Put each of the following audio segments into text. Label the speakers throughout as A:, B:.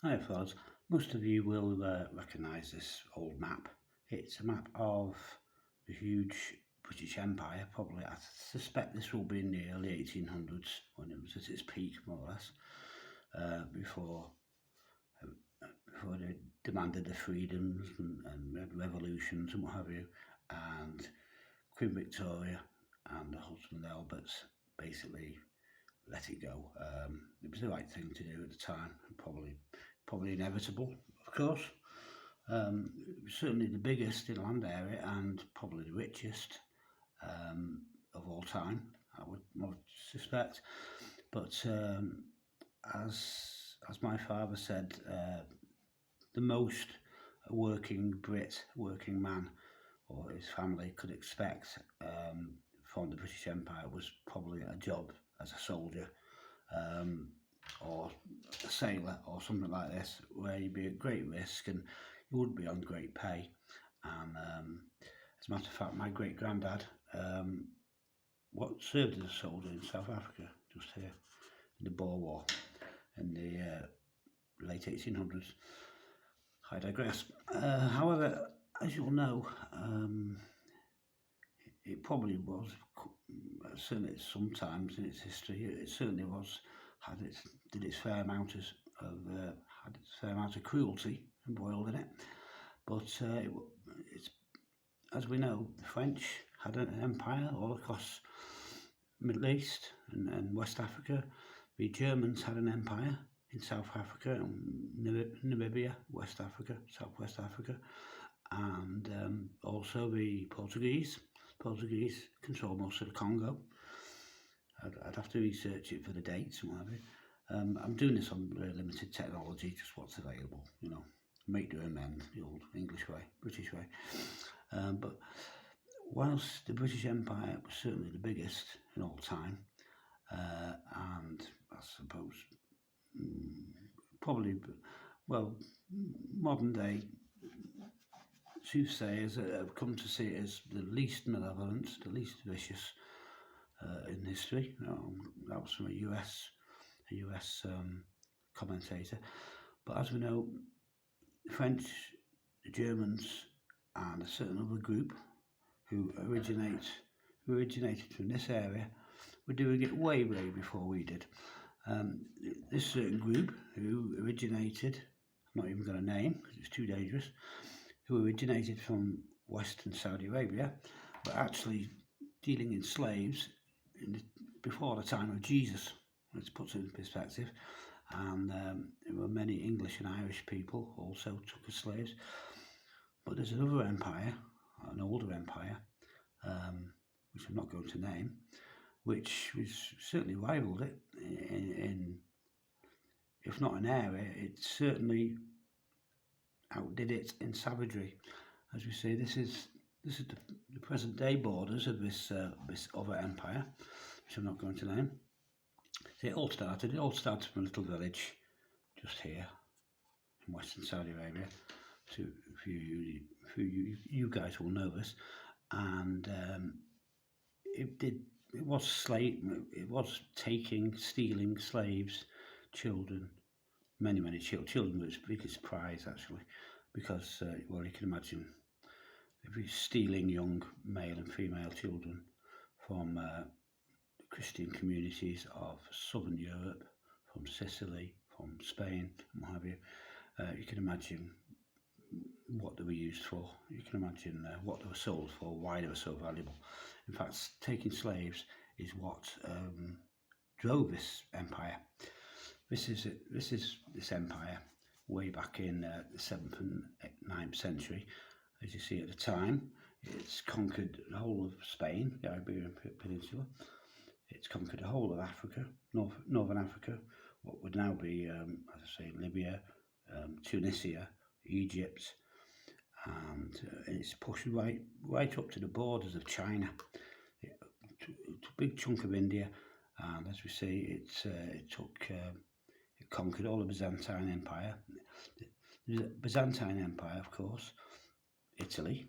A: Hi fellas, most of you will recognise this old map. It's a map of the huge British Empire. Probably, I suspect this will be in the early 1800s when it was at its peak, more or less, before they demanded their freedoms and revolutions and what have you. And Queen Victoria and her husband Albert basically let it go. It was the right thing to do at the time, and probably inevitable, of course. It was certainly the biggest in land area and probably the richest of all time, I would suspect. But as my father said, the most a working Brit, working man, or his family could expect from the British Empire was probably a job as a soldier, or a sailor or something like this, where you'd be at great risk and you would be on great pay. And as a matter of fact, my great granddad served as a soldier in South Africa, just here in the Boer War in the late 1800s. I digress. However, as you'll know, it probably was, certainly sometimes in its history, it certainly was, did its fair amount of cruelty embroiled in it. But it's, as we know, the French had an empire all across Middle East and West Africa. The Germans had an empire in South Africa and Namibia, West Africa, Southwest Africa, and also the Portuguese control most of the Congo. I'd have to research it for the dates and whatever. I'm doing this on very limited technology, just what's available, make do amend, the old English way, British way. But whilst the British Empire was certainly the biggest in all time, and I suppose probably, modern day soothsayers have come to see it as the least malevolent, the least vicious in history. That was from a US commentator. But as we know, the French, the Germans, and a certain other group who originated from this area were doing it way before we did. This certain group who originated, I'm not even going to name because it's too dangerous, who originated from Western Saudi Arabia, were actually dealing in slaves before the time of Jesus. Let's put it in perspective. And there were many English and Irish people also took as slaves. But there's another empire, an older empire, which I'm not going to name, which certainly rivaled it in, if not in area, it certainly outdid it in savagery. As we say, this is the present day borders of this other empire, which I'm not going to name. So it all started from a little village just here in Western Saudi Arabia. So you guys will know this, and it was stealing slaves, children, many children were its biggest prize actually, because you can imagine if you're stealing young male and female children from Christian communities of southern Europe, from Sicily, from Spain, and what have you. You can imagine what they were used for. You can imagine what they were sold for, why they were so valuable. In fact, taking slaves is what drove this empire. This is this empire way back in the 7th and 9th century. As you see at the time, it's conquered the whole of Spain, the Iberian Peninsula. It's conquered the whole of Africa, Northern Africa, what would now be, as I say, Libya, Tunisia, Egypt, and it's pushed right up to the borders of China. It's a big chunk of India, and as we say, it conquered all the Byzantine Empire. The Byzantine Empire, of course, Italy,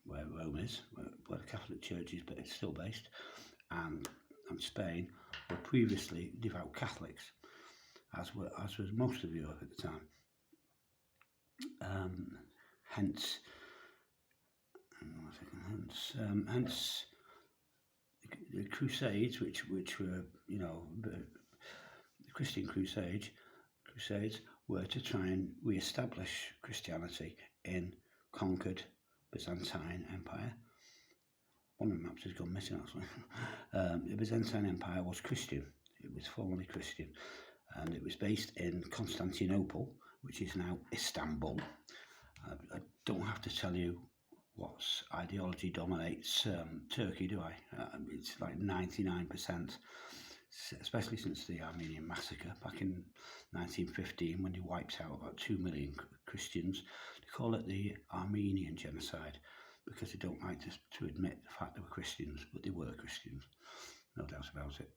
A: where Rome is, where the Catholic Church is, but it's still based, and Spain were previously devout Catholics, as was most of Europe at the time. Hence, hence the Crusades, which were, the Christian Crusades were to try and re-establish Christianity in conquered Byzantine Empire. One of the maps has gone missing actually. The Byzantine Empire was Christian. It was formerly Christian, and it was based in Constantinople, which is now Istanbul. I don't have to tell you what ideology dominates Turkey, do I? It's like 99%, especially since the Armenian massacre back in 1915, when they wiped out about 2 million Christians. They call it the Armenian genocide because they don't like to admit the fact they were Christians, but they were Christians, no doubt about it.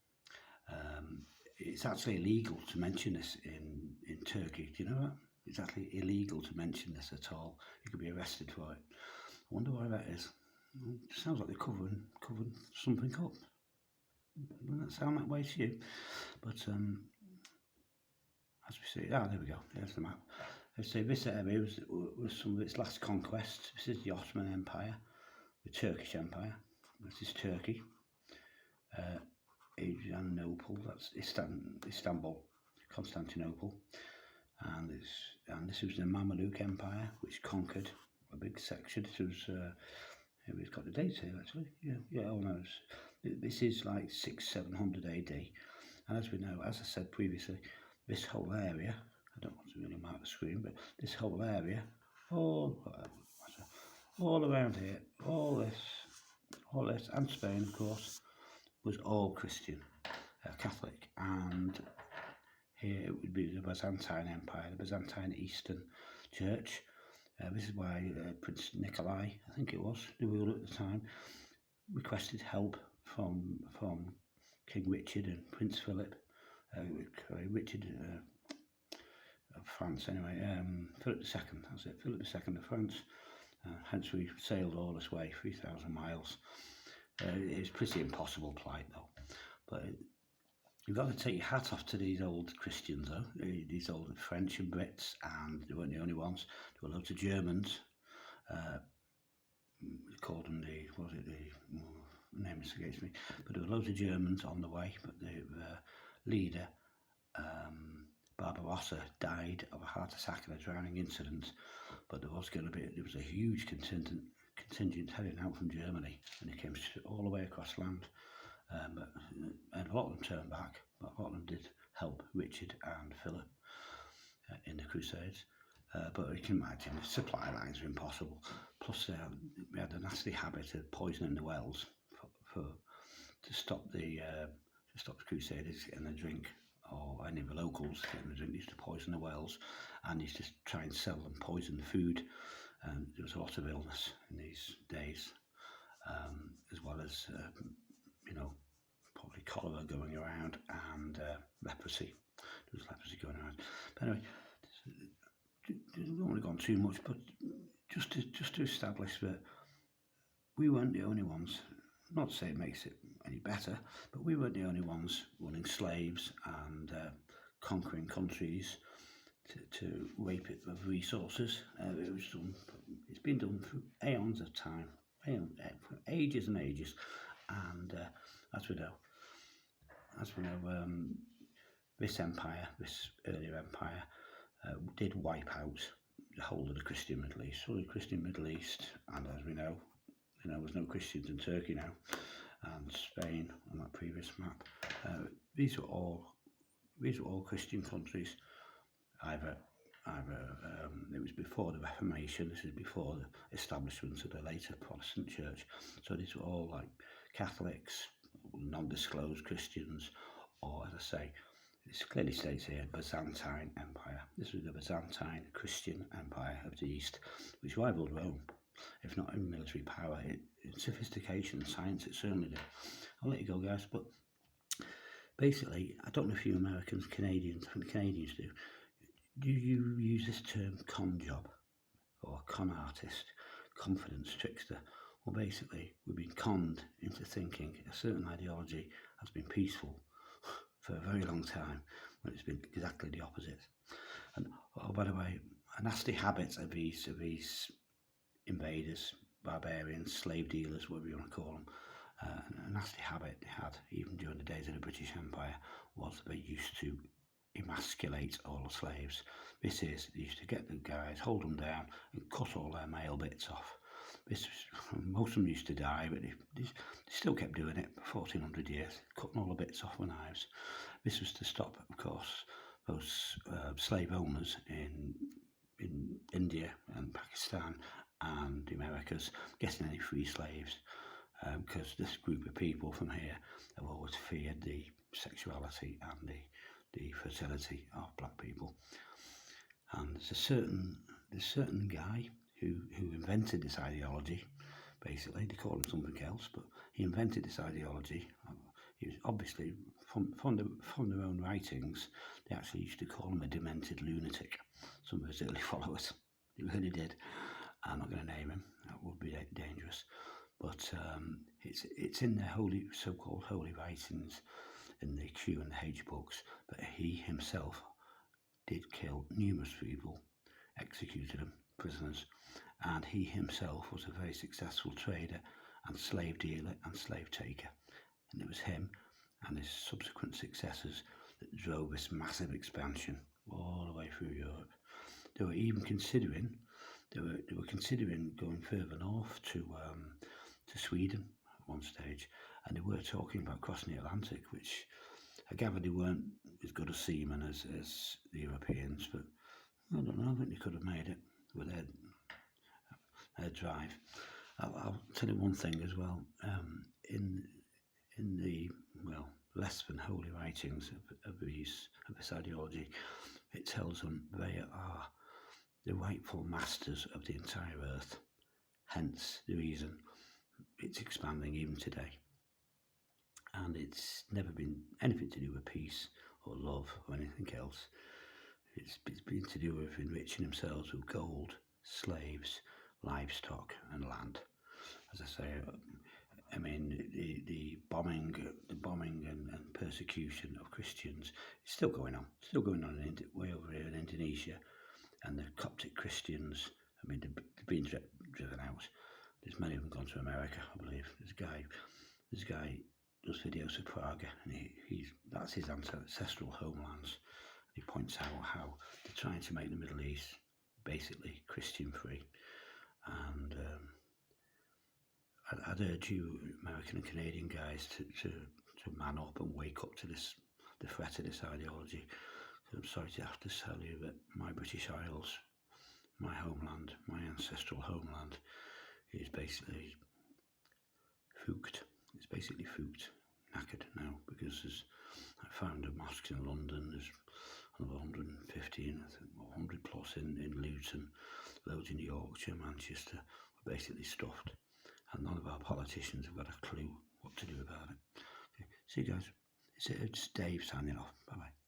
A: It's actually illegal to mention this in Turkey. Do you know that? It's actually illegal to mention this at all. You could be arrested for it. I wonder why that is. It sounds like they're covering something up. Doesn't that sound that way to you? But as we see, there we go. There's the map. Let's say this area was some of its last conquests. This is the Ottoman Empire, the Turkish Empire. This is Turkey. Adrianople, that's Istanbul, Constantinople, and this was the Mamluk Empire, which conquered a big section. This was we've got the dates here actually. Oh no, this is like 600-700 AD, and as we know, as I said previously, this whole area, I don't want to really mark the screen, but this whole area, all around here, all this, and Spain of course, was all Christian, Catholic, and here it would be the Byzantine Empire, the Byzantine Eastern Church. This is why Prince Nikolai, I think it was, the ruler at the time, requested help from King Richard and Prince Philip, Richard of France anyway, Philip II, that's it, Philip II of France. Hence we sailed all this way, 3,000 miles. It's pretty impossible plight though, but you've got to take your hat off to these old Christians though, these old French and Brits, and they weren't the only ones. There were loads of Germans, they called them the name escapes me, but there were loads of Germans on the way, but the leader, Barbarossa, died of a heart attack in a drowning incident, but there was a huge contingent heading out from Germany, and it came all the way across land, and a lot of them turned back, but a lot of them did help Richard and Philip in the Crusades. But you can imagine the supply lines were impossible. Plus, we had a nasty habit of poisoning the wells to stop the Crusaders getting a drink, or any of the locals getting a drink. They used to poison the wells, and used to try and sell them poisoned food. There was a lot of illness in these days, as well as probably cholera going around, and leprosy. There was leprosy going around. But anyway, I don't want to go on too much, but just to establish that we weren't the only ones. Not to say it makes it any better, but we weren't the only ones running slaves and conquering countries to rape it of resources. It's been done for aeons of time, for ages and ages, and as we know, this earlier empire, did wipe out the whole of the Christian Middle East. So the Christian Middle East, and as we know, there's no Christians in Turkey now, and Spain on that previous map. These were all Christian countries. Either it was before the Reformation. This is before the establishment of the later Protestant Church. So these were all like Catholics, non-disclosed Christians, or, as I say, it clearly states here, Byzantine Empire. This was the Byzantine Christian Empire of the East, which rivaled Rome, if not in military power. In sophistication and science, it certainly did. I'll let you go, guys, but basically, I don't know if you Canadians do. Do you use this term con job, or con artist, confidence trickster? Well, basically, we've been conned into thinking a certain ideology has been peaceful for a very long time, when it's been exactly the opposite. And by the way, nasty habit of these invaders, barbarians, slave dealers, whatever you want to call them. A nasty habit they had, even during the days of the British Empire, was they used to emasculate all the slaves. This is, they used to get the guys, hold them down, and cut all their male bits off. Most of them used to die, but they still kept doing it for 1400 years, cutting all the bits off with knives. This was to stop, of course, those slave owners in India and Pakistan and the Americas getting any free slaves, because this group of people from here have always feared the sexuality and the fertility of black people. And there's a certain guy who invented this ideology. Basically, they call him something else, but he invented this ideology. He was obviously, from their own writings, they actually used to call him a demented lunatic. Some of his early followers, they really did. I'm not going to name him; that would be dangerous. But it's in their so-called holy writings, in the Q and the H books, that he himself did kill numerous people, executed them, prisoners, and he himself was a very successful trader and slave dealer and slave taker. And it was him and his subsequent successors that drove this massive expansion all the way through Europe. They were even considering, going further north to Sweden at one stage, and they were talking about crossing the Atlantic, which I gather they weren't as good a seamen as the Europeans, but I don't know, I think they could have made it with their drive. I'll tell you one thing as well. In the less than holy writings of this ideology, it tells them they are the rightful masters of the entire earth. Hence the reason it's expanding even today. And it's never been anything to do with peace or love or anything else. It's been to do with enriching themselves with gold, slaves, livestock and land. As I say, I mean, the bombing and persecution of Christians is still going on. Way over here in Indonesia, and the Coptic Christians, I mean, they've been driven out. There's many of them gone to America, I believe. This guy does videos of Prague, and that's his ancestral homelands. He points out how they're trying to make the Middle East basically Christian free, and I'd urge you, American and Canadian guys, to man up and wake up to the threat of this ideology. I'm sorry to have to tell you that my British Isles, my homeland, my ancestral homeland, is basically fooked. It's basically fooked, knackered now, because I found mosques in London. There's another 150, 100 plus in Luton, loads in Yorkshire, Manchester. We're basically stuffed, and none of our politicians have got a clue what to do about it. Okay. See you guys. It's Dave signing off. Bye bye.